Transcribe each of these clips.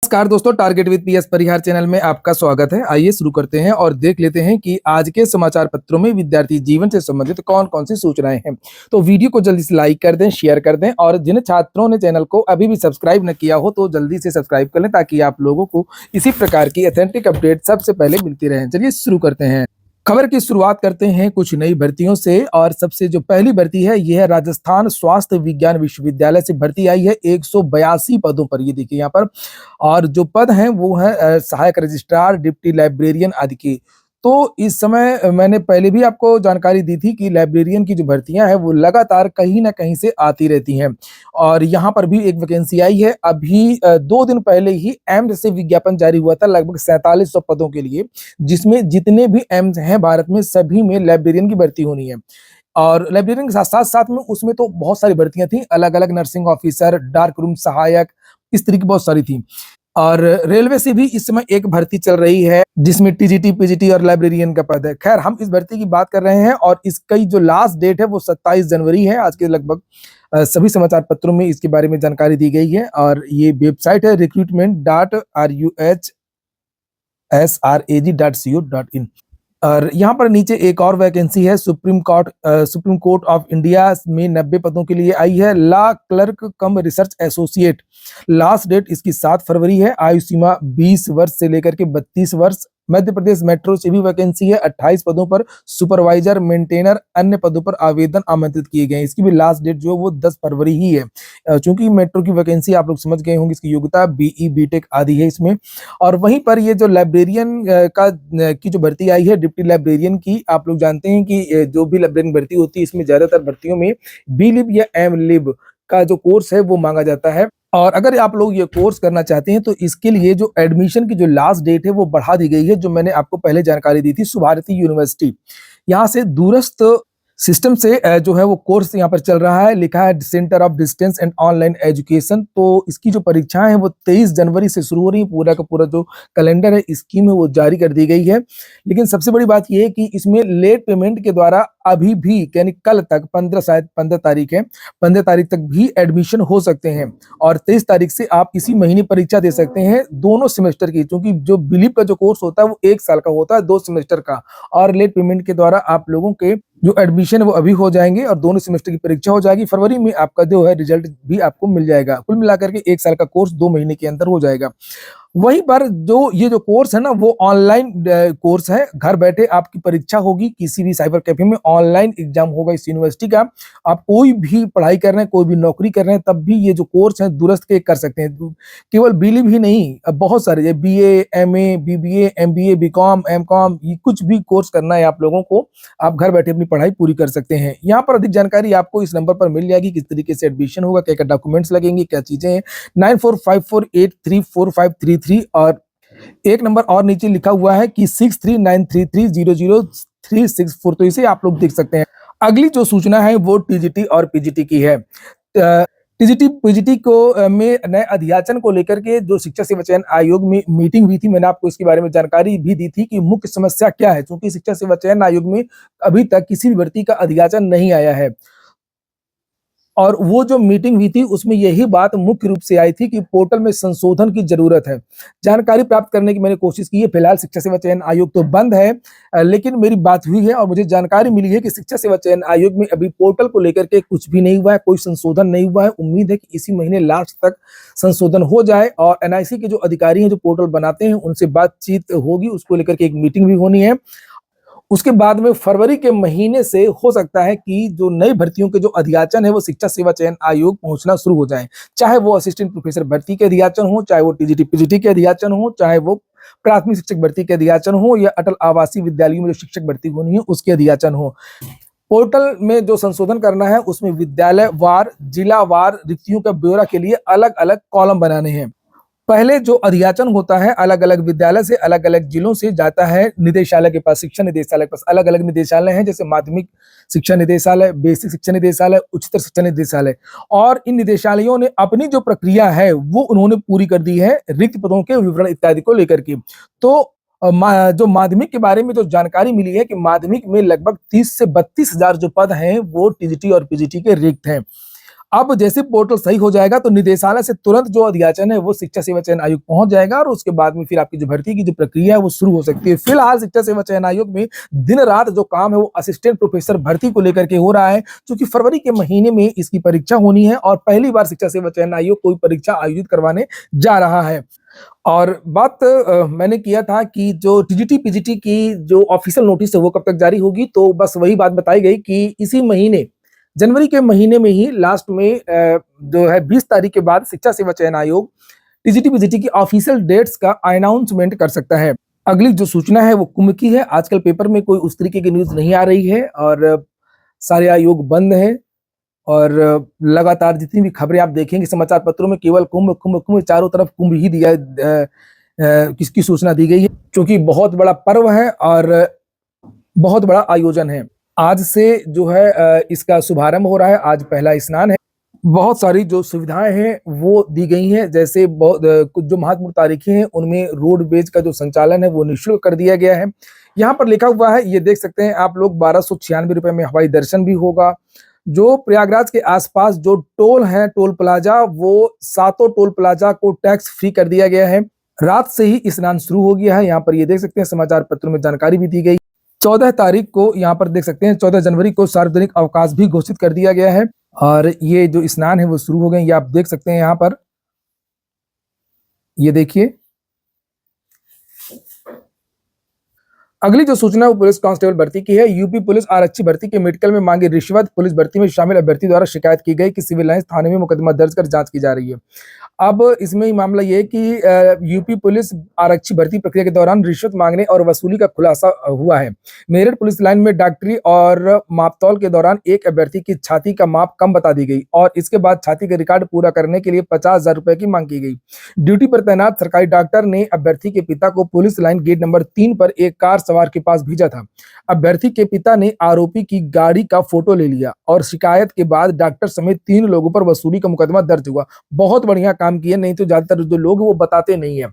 नमस्कार दोस्तों, target with PS Parihar channel में आपका स्वागत है। आइए शुरू करते हैं और देख लेते हैं कि आज के समाचार पत्रों में विद्यार्थी जीवन से संबंधित कौन-कौन सी सूचनाएं हैं। तो वीडियो को जल्दी से लाइक कर दें, शेयर कर दें और जिन छात्रों ने चैनल को अभी भी सब्सक्राइब न किया हो तो जल्दी से सब्सक्राइब कर लें ताकि आप लोगों को इसी प्रकार की ऑथेंटिक अपडेट सबसे पहले मिलती रहे। चलिए शुरू करते हैं। खबर की शुरुआत करते हैं कुछ नई भर्तियों से और सबसे जो पहली भर्ती है यह है राजस्थान स्वास्थ्य विज्ञान विश्वविद्यालय से भर्ती आई है 182 पदों पर। ये देखिए यहाँ पर और जो पद हैं वो है सहायक रजिस्ट्रार, डिप्टी लाइब्रेरियन आदि की। तो इस समय मैंने पहले भी आपको जानकारी दी थी कि लाइब्रेरियन की जो भर्तियां हैं वो लगातार कहीं ना कहीं से आती रहती हैं और यहाँ पर भी एक वैकेंसी आई है। अभी 2 दिन पहले ही एम्स से विज्ञापन जारी हुआ था लगभग 4700 पदों के लिए, जिसमें जितने भी एम्स हैं भारत में सभी में लाइब्रेरियन की भर्ती होनी है। और लाइब्रेरियन के साथ साथ साथ में उसमें तो बहुत सारी भर्तियां थी, अलग अलग नर्सिंग ऑफिसर, डार्क रूम सहायक, इस तरह की बहुत सारी थी। और रेलवे से भी इस समय एक भर्ती चल रही है जिसमें टीजीटी, पीजीटी और लाइब्रेरियन का पद है। खैर, हम इस भर्ती की बात कर रहे हैं और इसका जो लास्ट डेट है वो 27 जनवरी है। आज के लगभग सभी समाचार पत्रों में इसके बारे में जानकारी दी गई है और ये वेबसाइट है recruitment.ruhsrag.co.in। और यहाँ पर नीचे एक और वैकेंसी है सुप्रीम कोर्ट ऑफ इंडिया में 90 पदों के लिए आई है। Law clerk cum research associate, last date इसकी 7 फरवरी है। आयु सीमा 20 वर्ष से लेकर के 32 वर्ष। मध्य प्रदेश मेट्रो से भी वैकेंसी है 28 पदों पर। सुपरवाइजर, मेंटेनर, अन्य पदों पर आवेदन आमंत्रित किए गए हैं। इसकी भी लास्ट डेट जो है वो 10 फरवरी ही है। चूंकि मेट्रो की वैकेंसी आप लोग समझ गए होंगे, इसकी योग्यता बीई, बीटेक आदि है इसमें। और वहीं पर ये जो लाइब्रेरियन की जो भर्ती आई है डिप्टी लाइब्रेरियन की, आप लोग जानते हैं कि जो भी लाइब्रेरियन भर्ती होती है इसमें ज्यादातर भर्तियों में बी लिब या एम लिब का जो कोर्स है वो मांगा जाता है। और अगर आप लोग ये कोर्स करना चाहते हैं तो इसके लिए जो एडमिशन की जो लास्ट डेट है वो बढ़ा दी गई है, जो मैंने आपको पहले जानकारी दी थी। सुभारती यूनिवर्सिटी यहाँ से दूरस्थ सिस्टम से जो है वो कोर्स यहाँ पर चल रहा है। लिखा है centre of distance and online education. तो इसकी जो परीक्षाएं हैं वो 23 जनवरी से शुरू हो रही है। पूरा का पूरा जो कैलेंडर है स्कीम है वो जारी कर दी गई है। लेकिन सबसे बड़ी बात यह है कि इसमें लेट पेमेंट के द्वारा अभी भी यानी कल तक 15 तारीख है, 15 तारीख तक भी एडमिशन हो सकते हैं और 23 तारीख से आप इसी महीने परीक्षा दे सकते हैं दोनों सेमेस्टर की। क्योंकि जो बिलीव का जो कोर्स होता है वो 1 साल का होता है, 2 सेमेस्टर का। और लेट पेमेंट के द्वारा आप लोगों के जो एडमिशन है वो अभी हो जाएंगे और दोनों सेमेस्टर की परीक्षा हो जाएगी। फरवरी में आपका जो है रिजल्ट भी आपको मिल जाएगा। कुल मिलाकर के 1 साल का कोर्स 2 महीने के अंदर हो जाएगा। वहीं पर जो ये जो कोर्स है ना वो ऑनलाइन कोर्स है। घर बैठे आपकी परीक्षा होगी, किसी भी साइबर कैफे में ऑनलाइन एग्जाम होगा इस यूनिवर्सिटी का। आप कोई भी पढ़ाई कर रहे हैं, कोई भी नौकरी कर रहे हैं, तब भी ये जो कोर्स है दूरस्थ के कर सकते हैं। केवल बीलिव ही नहीं, अब बहुत सारे BA, MA, BBA, MBA, BCom, MCom, ये कुछ भी कोर्स करना है आप लोगों को, आप घर बैठे अपनी पढ़ाई पूरी कर सकते हैं। यहाँ पर अधिक जानकारी आपको इस नंबर पर मिल जाएगी, किस तरीके से एडमिशन होगा, क्या क्या डॉक्यूमेंट्स लगेंगे, क्या चीजें हैं। 9454834533 और एक नंबर और नीचे लिखा हुआ है कि 6393300364। तो इसे आप लोग देख सकते हैं। अगली जो सूचना है वो टीजीटी और पीजीटी की है। टीजीटी पीजीटी को में नए अध्याचन को लेकर के जो शिक्षा सेवा चयन आयोग में मीटिंग हुई थी, मैंने आपको इसके बारे में जानकारी भी दी थी कि मुख्य समस्या क्या है। क्योंकि शिक्षा सेवा चयन आयोग में अभी तक किसी भी भर्ती का अध्याचन नहीं आया है और वो जो मीटिंग हुई थी उसमें यही बात मुख्य रूप से आई थी कि पोर्टल में संशोधन की जरूरत है। जानकारी प्राप्त करने की मैंने कोशिश की है। फिलहाल शिक्षा सेवा चयन आयोग तो बंद है, लेकिन मेरी बात हुई है और मुझे जानकारी मिली है कि शिक्षा सेवा चयन आयोग में अभी पोर्टल को लेकर के कुछ भी नहीं हुआ है, कोई संशोधन नहीं हुआ है। उम्मीद है कि इसी महीने लास्ट तक संशोधन हो जाए और एनआईसी के जो अधिकारी हैं जो पोर्टल बनाते हैं उनसे बातचीत होगी, उसको लेकर के एक मीटिंग भी होनी है। उसके बाद में फरवरी के महीने से हो सकता है कि जो नई भर्तियों के जो अध्याचन है वो शिक्षा सेवा चयन आयोग पहुंचना शुरू हो जाए। चाहे वो असिस्टेंट प्रोफेसर भर्ती के अध्याचन हो, चाहे वो टीजीटी पीजीटी के अध्याचन हो, चाहे वो प्राथमिक शिक्षक भर्ती के अध्याचन हो या अटल आवासीय विद्यालयों में जो शिक्षक भर्ती होनी है उसके अध्याचन हो। पोर्टल में जो संशोधन करना है उसमें विद्यालय वार, जिला वार रिक्तियों का ब्यौरा के लिए अलग अलग कॉलम बनाने हैं। पहले जो अध्याचन होता है अलग अलग विद्यालय से, अलग अलग जिलों से जाता है निदेशालय के पास। शिक्षा निदेशालय के पास अलग अलग निदेशालय हैं, जैसे माध्यमिक शिक्षा निदेशालय, बेसिक शिक्षा निदेशालय, उच्चतर शिक्षा निदेशालय। और इन निदेशालयों ने अपनी जो प्रक्रिया है वो उन्होंने पूरी कर दी है रिक्त पदों के विवरण इत्यादि को लेकर के। तो जो माध्यमिक के बारे में जो जानकारी मिली है कि माध्यमिक में लगभग 30 से 32 हजार जो पद हैं वो टीजीटी और पीजीटी के रिक्त हैं। अब जैसे पोर्टल सही हो जाएगा तो निदेशालय से तुरंत जो अध्याचन है वो शिक्षा सेवा चयन आयोग पहुंच जाएगा और उसके बाद में फिर आपकी जो भर्ती की जो प्रक्रिया है वो शुरू हो सकती है। फिलहाल शिक्षा सेवा चयन आयोग में दिन रात जो काम है वो असिस्टेंट प्रोफेसर भर्ती को लेकर के हो रहा है, क्योंकि फरवरी के महीने में इसकी परीक्षा होनी है और पहली बार शिक्षा सेवा चयन आयोग कोई परीक्षा आयोजित करवाने जा रहा है। और बात मैंने किया था कि जो टीजीटी पीजीटी की जो ऑफिशियल नोटिस है वो कब तक जारी होगी, तो बस वही बात बताई गई कि इसी महीने जनवरी के महीने में ही लास्ट में जो है 20 तारीख के बाद शिक्षा सेवा चयन आयोग टीजीटी पीजीटी की ऑफिशियल डेट्स का अनाउंसमेंट कर सकता है। अगली जो सूचना है वो कुंभ की है। आजकल पेपर में कोई उस तरीके की न्यूज नहीं आ रही है और सारे आयोग बंद है और लगातार जितनी भी खबरें आप देखेंगे समाचार पत्रों में केवल कुंभ कुंभ कुंभ, चारों तरफ कुंभ ही दिया किसकी सूचना दी गई है, क्योंकि बहुत बड़ा पर्व है और बहुत बड़ा आयोजन है। आज से जो है इसका शुभारंभ हो रहा है, आज पहला स्नान है। बहुत सारी जो सुविधाएं हैं वो दी गई हैं, जैसे बहुत कुछ जो महत्वपूर्ण तारीखें हैं उनमें रोडवेज का जो संचालन है वो निःशुल्क कर दिया गया है। यहाँ पर लिखा हुआ है, ये देख सकते हैं आप लोग, 1296 रुपए में हवाई दर्शन भी होगा। जो प्रयागराज के आसपास जो टोल है, टोल प्लाजा, वो सातों टोल प्लाजा को टैक्स फ्री कर दिया गया है। रात से ही स्नान शुरू हो गया है, यहाँ पर ये देख सकते हैं समाचार पत्रों में जानकारी भी दी गई। 14 तारीख को यहाँ पर देख सकते हैं 14 जनवरी को सार्वजनिक अवकाश भी घोषित कर दिया गया है और ये जो स्नान है वो शुरू हो गए, ये आप देख सकते हैं यहाँ पर, ये देखिए। अगली जो सूचना है वो पुलिस कांस्टेबल भर्ती की है। यूपी पुलिस आरक्षी भर्ती के मेडिकल में मांगी रिश्वत, पुलिस भर्ती में शामिल अभ्यर्थी द्वारा शिकायत की गई कि सिविल लाइंस थाने में मुकदमा दर्ज कर जांच की जा रही है। अब इसमें मामला ये है कि यूपी पुलिस आरक्षी भर्ती प्रक्रिया के दौरान रिश्वत मांगने और वसूली का खुलासा हुआ है। मेरठ पुलिस लाइन में डॉक्टरी और मापतौल के दौरान एक अभ्यर्थी की छाती का माप कम बता दी गई और इसके बाद छाती का रिकॉर्ड पूरा करने के लिए 50,000 रुपए की मांग की गई। ड्यूटी पर तैनात सरकारी डॉक्टर ने अभ्यर्थी के पिता को पुलिस लाइन गेट नंबर 3 पर एक कार सवार के पास भेजा था। अभ्यर्थी के पिता ने आरोपी की गाड़ी का फोटो ले लिया और शिकायत के बाद डॉक्टर समेत 3 लोगों पर वसूली का मुकदमा दर्ज हुआ। बहुत बढ़िया काम किया, नहीं तो ज्यादातर जो लोग वो बताते नहीं है।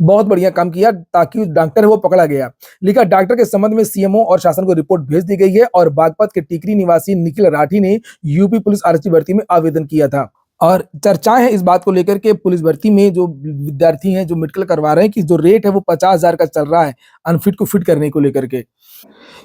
बहुत बढ़िया काम किया, ताकि डॉक्टर है वो पकड़ा गया। लिखा, डॉक्टर के संबंध में सीएमओ और शासन को रिपोर्ट भेज दी गई है और बागपत के टिकरी निवासी निखिल राठी ने यूपी पुलिस आरक्षी भर्ती में आवेदन किया था। और चर्चाएं हैं इस बात को लेकर के पुलिस भर्ती में जो विद्यार्थी हैं जो मेडिकल करवा रहे हैं कि जो रेट है वो 50,000 का चल रहा है अनफिट को फिट करने को लेकर के।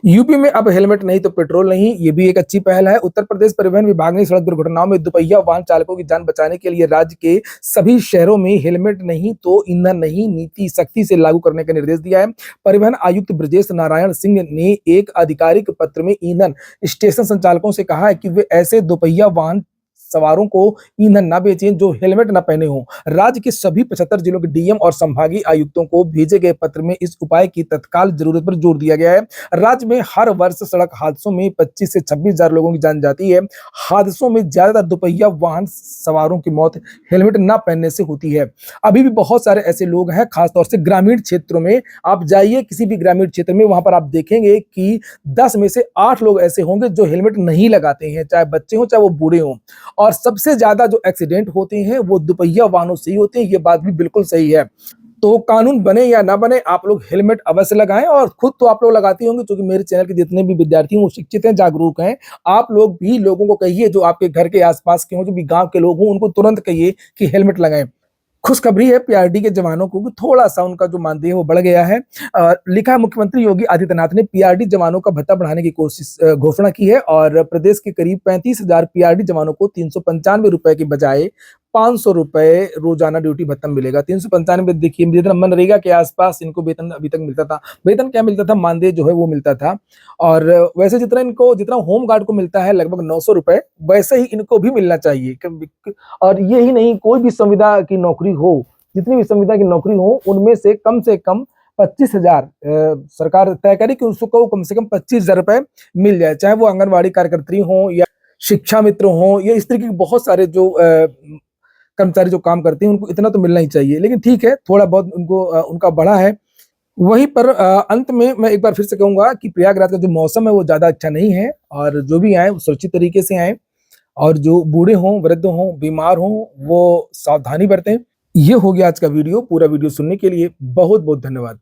यूपी में अब हेलमेट नहीं तो पेट्रोल नहीं, ये भी एक अच्छी पहल है। उत्तर प्रदेश परिवहन विभाग ने सड़क दुर्घटनाओं में दुपहिया वाहन चालकों की जान बचाने के लिए राज्य के सभी शहरों में हेलमेट नहीं तो ईंधन नहीं नीति सख्ती से लागू करने का निर्देश दिया है। परिवहन आयुक्त ब्रजेश नारायण सिंह ने एक आधिकारिक पत्र में ईंधन स्टेशन संचालकों से कहा है कि वे ऐसे दोपहिया वाहन सवारों को ईंधन न बेचें जो हेलमेट न पहने हों। राज्य के सभी 75 जिलों के डीएम और संभागीय आयुक्तों को भेजे गए पत्र में इस उपाय की तत्काल जरूरत पर जोर दिया गया है। राज्य में हर वर्ष सड़क हादसों में 25 से 26,000 लोगों की जान जाती है। हादसों में ज्यादातर दोपहिया वाहन सवारों की मौत हेलमेट न पहनने से होती है। अभी भी बहुत सारे ऐसे लोग हैं, खासतौर से ग्रामीण क्षेत्रों में। आप जाइए किसी भी ग्रामीण क्षेत्र में, वहां पर आप देखेंगे कि 10 में से 8 लोग ऐसे होंगे जो हेलमेट नहीं लगाते हैं, चाहे बच्चे हों चाहे वो बूढ़े हों। और सबसे ज्यादा जो एक्सीडेंट होते हैं वो दुपहिया वाहनों से ही होते हैं, ये बात भी बिल्कुल सही है। तो कानून बने या ना बने, आप लोग हेलमेट अवश्य लगाएं और खुद तो आप लोग लगाते होंगे, क्योंकि मेरे चैनल के जितने भी विद्यार्थी हैं वो शिक्षित हैं, जागरूक हैं। आप लोग भी लोगों को कहिए, जो आपके घर के आसपास के हों, जो भी गांव के लोग हों, उनको तुरंत कहिए कि हेलमेट लगाएं। खुशखबरी है पीआरडी के जवानों को कि थोड़ा सा उनका जो मानदेय वो बढ़ गया है। लिखा है, मुख्यमंत्री योगी आदित्यनाथ ने पीआरडी जवानों का भत्ता बढ़ाने की घोषणा की है और प्रदेश के करीब 35,000 पीआरडी जवानों को 395 रुपए के बजाय 500 रुपए रोजाना ड्यूटी भत्ता मिलेगा। 395, देखिए जितना मनरेगा के आसपास इनको वेतन अभी तक मिलता था। वेतन क्या मिलता था, मानदेय जो है वो मिलता था। और वैसे जितना होम गार्ड को मिलता है लगभग 900 रुपए, वैसे ही इनको भी मिलना चाहिए। और ये ही नहीं, कोई भी संविदा की नौकरी हो, जितनी भी संविदा की नौकरी हो, उनमें से कम 25,000 सरकार तय करे कि उसको कम से कम 25,000 रुपए मिल जाए, चाहे वो आंगनबाड़ी कार्यकर्त्री हो या शिक्षा मित्र हो या इस तरीके के बहुत सारे जो कर्मचारी जो काम करते हैं, उनको इतना तो मिलना ही चाहिए। लेकिन ठीक है, थोड़ा बहुत उनको उनका बढ़ा है। वहीं पर अंत में मैं एक बार फिर से कहूंगा कि प्रयागराज का जो मौसम है वो ज्यादा अच्छा नहीं है और जो भी आए वो सुरक्षित तरीके से आए और जो बूढ़े हों, वृद्ध हों, बीमार हों, वो सावधानी बरतें। ये हो गया आज का वीडियो। पूरा वीडियो सुनने के लिए बहुत बहुत धन्यवाद।